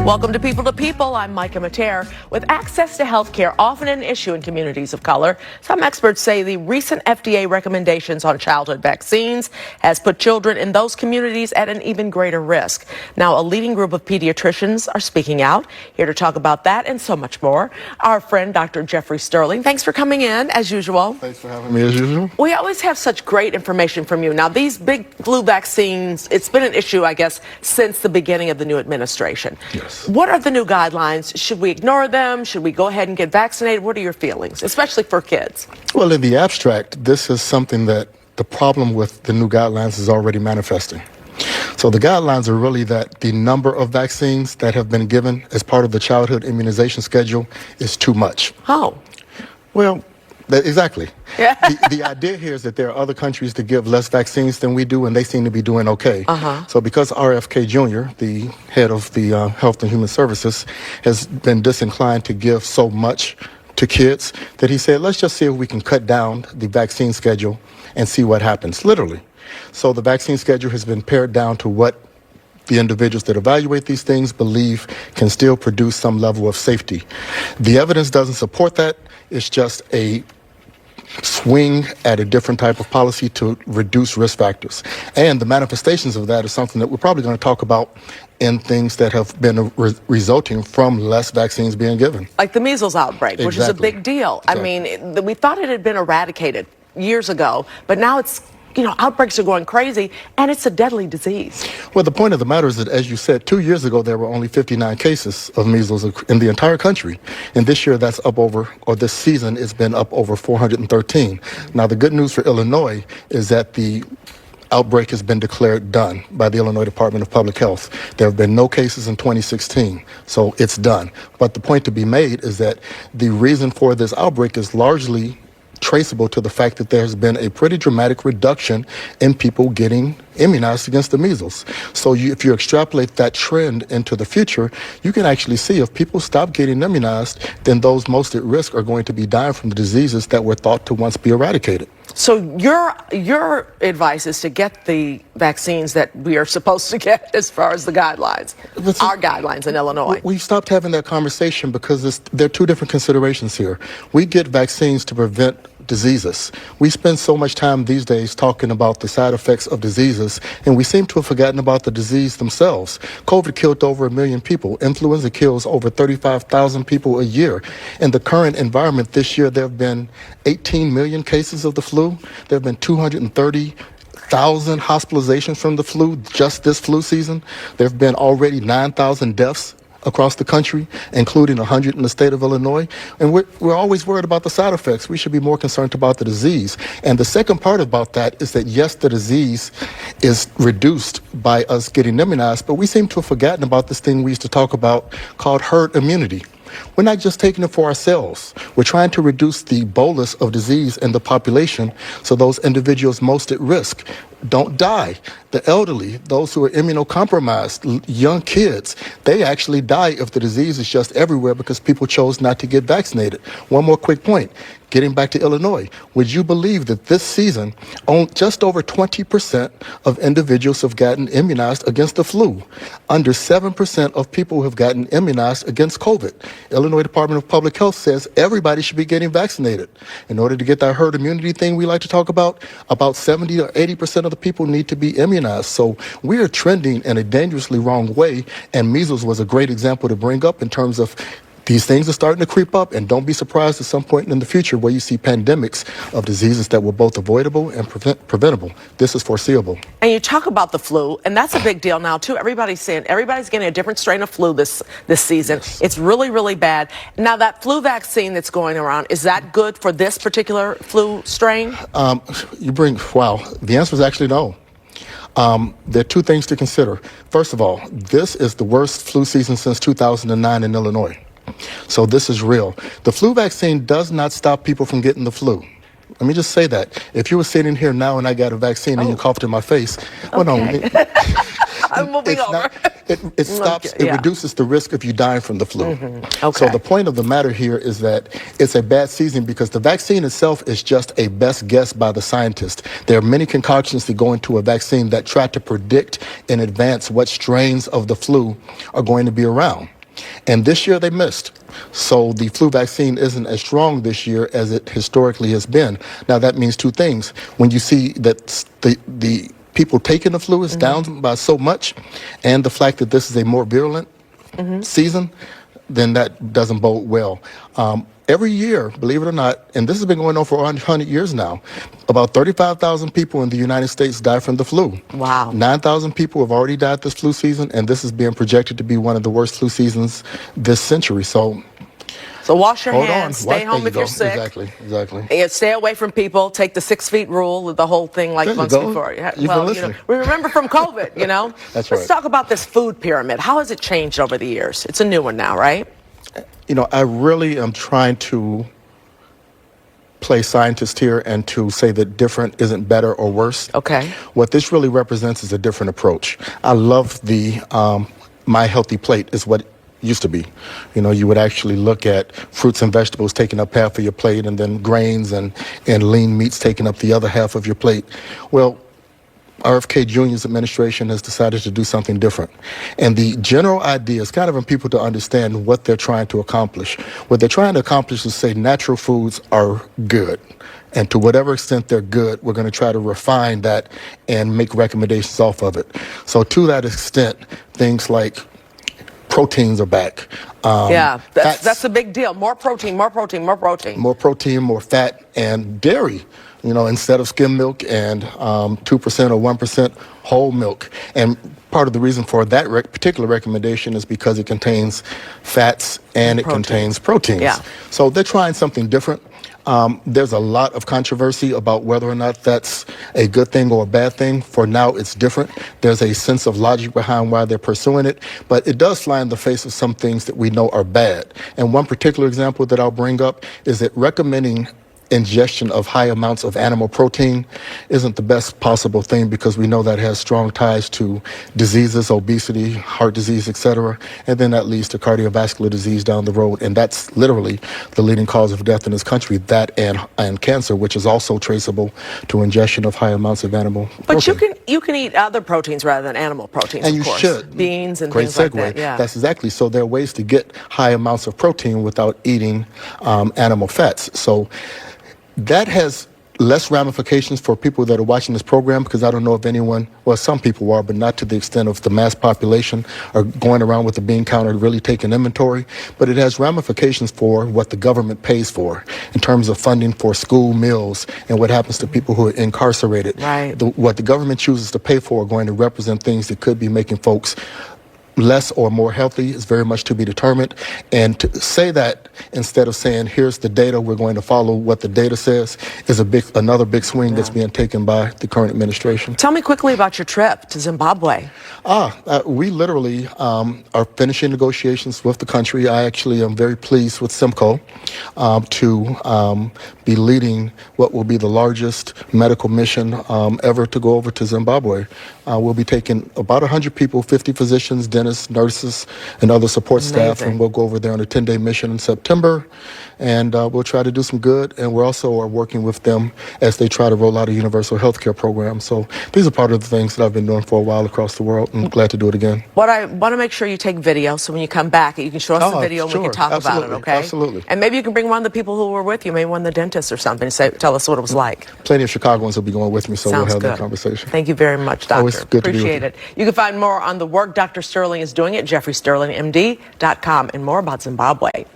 Welcome to People. I'm 𝘽𝙊𝙆𝙆. With access to health care often an issue in communities of color, some experts say the recent FDA recommendations on childhood vaccines has put children in those communities at an even greater risk. Now, a leading group of pediatricians are speaking out. Here to talk about that and so much more, our friend Dr. Jeffrey Sterling. Thanks for coming in, as usual. Thanks for having me, as usual. We always have such great information from you. Now, these big flu vaccines, it's been an issue, I guess, since the beginning of the new administration. Yes. What are the new guidelines? Should we ignore them? Should we go ahead and get vaccinated? What are your feelings, especially for kids? Well, in the abstract, this is something that the problem with the new guidelines is already manifesting. So the guidelines are really that the number of vaccines that have been given as part of the childhood immunization schedule is too much. Oh. Well, exactly. Yeah. The idea here is that there are other countries that give less vaccines than we do, and they seem to be doing okay. So because RFK Jr., the head of the Health and Human Services, has been disinclined to give so much to kids, that he said, let's just see if we can cut down the vaccine schedule and see what happens, literally. So the vaccine schedule has been pared down to what the individuals that evaluate these things believe can still produce some level of safety. The evidence doesn't support that. It's just a swing at a different type of policy to reduce risk factors. And the manifestations of that is something that we're probably going to talk about in things that have been resulting from less vaccines being given. Like the measles outbreak, which is a big deal. Exactly. I mean, we thought it had been eradicated years ago, but now it's, outbreaks are going crazy, and it's a deadly disease. Well, the point of the matter is that, as you said, 2 years ago, there were only 59 cases of measles in the entire country. And this year, that's up over, or this season, it's been up over 413. Now, the good news for Illinois is that the outbreak has been declared done by the Illinois Department of Public Health. There have been no cases in 2016, so it's done. But the point to be made is that the reason for this outbreak is largely traceable to the fact that there's been a pretty dramatic reduction in people getting immunized against the measles. So if you extrapolate that trend into the future, you can actually see if people stop getting immunized, then those most at risk are going to be dying from the diseases that were thought to once be eradicated. So your advice is to get the vaccines that we are supposed to get as far as the guidelines, our guidelines in Illinois. We've stopped having that conversation because there are two different considerations here. We get vaccines to prevent diseases. We spend so much time these days talking about the side effects of diseases, and we seem to have forgotten about the disease themselves. COVID killed over 1 million people. Influenza kills over 35,000 people a year. In the current environment this year, there have been 18 million cases of the flu. There have been 230,000 hospitalizations from the flu just this flu season. There have been already 9,000 deaths across the country, including 100 in the state of Illinois. And we're always worried about the side effects. We should be more concerned about the disease. And the second part about that is that, yes, the disease is reduced by us getting immunized, but we seem to have forgotten about this thing we used to talk about called herd immunity. We're not just taking it for ourselves. We're trying to reduce the bolus of disease in the population so those individuals most at risk don't die. The elderly, those who are immunocompromised, young kids, they actually die if the disease is just everywhere because people chose not to get vaccinated. One more quick point. Getting back to Illinois, would you believe that this season, just over 20% of individuals have gotten immunized against the flu? Under 7% of people have gotten immunized against COVID. Illinois Department of Public Health says everybody should be getting vaccinated. In order to get that herd immunity thing we like to talk about 70 or 80% of the people need to be immunized. So we are trending in a dangerously wrong way, and measles was a great example to bring up in terms of these things are starting to creep up, and don't be surprised at some point in the future where you see pandemics of diseases that were both avoidable and preventable. This is foreseeable. And you talk about the flu, and that's a big deal now, too. Everybody's saying everybody's getting a different strain of flu this season. Yes. It's really, really bad. Now, that flu vaccine that's going around, is that good for this particular flu strain? Wow. The answer is actually no. There are two things to consider. First of all, this is the worst flu season since 2009 in Illinois. So this is real. The flu vaccine does not stop people from getting the flu. Let me just say that. If you were sitting here now and I got a vaccine and you coughed in my face, well, okay. no. I'm moving over. It stops, Okay, it reduces the risk of you dying from the flu. Okay. So the point of the matter here is that it's a bad season because the vaccine itself is just a best guess by the scientists. There are many concoctions that go into a vaccine that try to predict in advance what strains of the flu are going to be around. And this year they missed. So the flu vaccine isn't as strong this year as it historically has been. Now that means two things. When you see that the people taking the flu is down by so much, and the fact that this is a more virulent season, then that doesn't bode well. Every year, believe it or not, and this has been going on for 100 years now, about 35,000 people in the United States die from the flu. Wow. 9,000 people have already died this flu season, and this is being projected to be one of the worst flu seasons this century. So wash your hold hands, on. stay home if you're sick. Exactly. And stay away from people, take the 6 feet rule, the whole thing like There you months go. before. You've been listening. We remember from COVID, That's Let's right. talk about this food pyramid. How has it changed over the years? It's a new one now, right? I really am trying to play scientist here and to say that different isn't better or worse. Okay. What this really represents is a different approach. I love the My Healthy Plate is what it used to be. You would actually look at fruits and vegetables taking up half of your plate, and then grains and lean meats taking up the other half of your plate. Well, RFK Jr.'s administration has decided to do something different. And the general idea is kind of for people to understand what they're trying to accomplish. What they're trying to accomplish is say natural foods are good. And to whatever extent they're good, we're going to try to refine that and make recommendations off of it. So to that extent, things like proteins are back. That's a big deal. More protein. More protein, more fat, and dairy. Instead of skim milk and 2% or 1% whole milk. And part of the reason for that particular recommendation is because it contains fats and it contains proteins. Yeah. So they're trying something different. There's a lot of controversy about whether or not that's a good thing or a bad thing. For now, it's different. There's a sense of logic behind why they're pursuing it, but it does fly in the face of some things that we know are bad. And one particular example that I'll bring up is that recommending ingestion of high amounts of animal protein isn't the best possible thing, because we know that has strong ties to diseases, obesity, heart disease, etc. And then that leads to cardiovascular disease down the road. And that's literally the leading cause of death in this country, that and cancer, which is also traceable to ingestion of high amounts of animal protein. But you can eat other proteins rather than animal proteins, and of you course. should. Beans and Great things segue. like that. Yeah. That's exactly. So there are ways to get high amounts of protein without eating animal fats. So that has less ramifications for people that are watching this program, because I don't know if anyone, well, some people are, but not to the extent of the mass population, are going around with the bean counter really taking inventory. But it has ramifications for what the government pays for in terms of funding for school meals and what happens to people who are incarcerated. Right. What the government chooses to pay for are going to represent things that could be making folks less or more healthy is very much to be determined. And to say that instead of saying, here's the data, we're going to follow what the data says, is another big swing that's being taken by the current administration. Tell me quickly about your trip to Zimbabwe. We literally are finishing negotiations with the country. I actually am very pleased with Simcoe to be leading what will be the largest medical mission ever to go over to Zimbabwe. We'll be taking about 100 people, 50 physicians, dentists, nurses, and other support staff, and we'll go over there on a 10-day mission in September, and we'll try to do some good. And we're also working with them as they try to roll out a universal health care program. So these are part of the things that I've been doing for a while across the world, and glad to do it again. What I want to make sure you take video, so when you come back, you can show us the video and we can talk about it, okay? Absolutely. And maybe you can bring one of the people who were with you, maybe one of the dentists or something, tell us what it was like. Plenty of Chicagoans will be going with me, so Sounds we'll have good. that conversation. Thank you very much, Doctor. Always good to be with you. Appreciate it. You can find more on the work Dr. Sterling is doing at jeffreystirlingmd.com and more about Zimbabwe.